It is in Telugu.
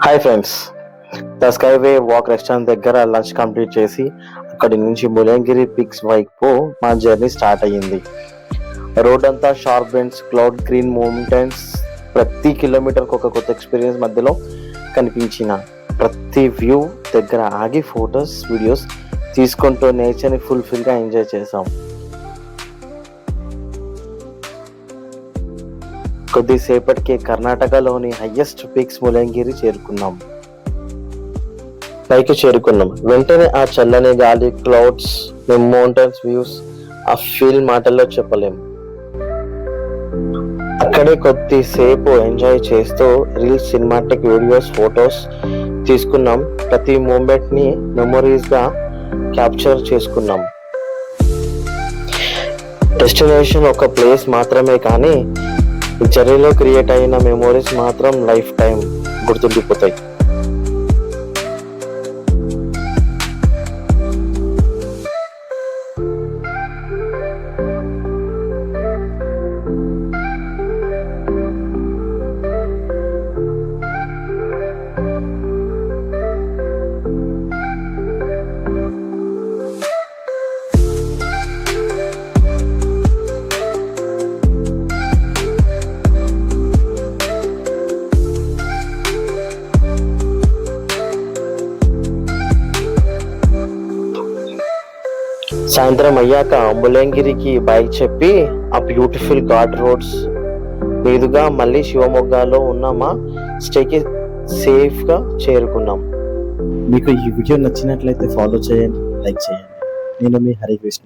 Hi friends, the skyway walk restaurant దగ్గర లంచ్ కంప్లీట్ చేసి అక్కడి నుంచి ములంగిరి పిక్స్ వైపు మా జర్నీ స్టార్ట్ అయ్యింది. రోడ్ అంతా sharp bends, cloud green mountains, ప్రతి కిలోమీటర్కి ఒక కొత్త ఎక్స్పీరియన్స్ మధ్యలో కనిపించిన ప్రతి వ్యూ దగ్గర ఆగి ఫొటోస్, వీడియోస్ తీసుకుంటూ నేచర్ని ఫుల్ఫిల్గా ఎంజాయ్ చేసాం. కొద్దిసేపటికి కర్ణాటకలోని హైయెస్ట్ పీక్స్ ములంగిరి పైకి చేరుకున్నాం. వెంటనే ఆ చల్లని గాలి, క్లౌడ్స్, మౌంటైన్స్ వ్యూస్, ఆ ఫీల్ మాటల్లో చెప్పలేం. అక్కడే కొద్దిసేపు ఎంజాయ్ చేస్తూ రీల్స్, సినిమాటిక్ వీడియోస్, ఫొటోస్ తీసుకున్నాం. ప్రతి మూమెంట్ ని మెమొరీస్ గా క్యాప్చర్ చేసుకున్నాం. డెస్టినేషన్ ఒక ప్లేస్ మాత్రమే, కానీ జర్నీలో క్రియేట్ అయిన మెమోరీస్ మాత్రం లైఫ్ టైం గుర్తుండిపోతాయి. సాయంత్రం అయ్యాక ములంగిరికి బైక్ చెప్పి ఆ బ్యూటిఫుల్ ఘాట్ రోడ్స్ మీదుగా మళ్ళీ శివమొగ్గలో ఉన్న మా స్టేకి సేఫ్ గా చేరుకున్నాం. మీకు ఈ వీడియో నచ్చినట్లయితే ఫాలో చేయండి, లైక్ చేయండి. నేను మీ హరికృష్ణ.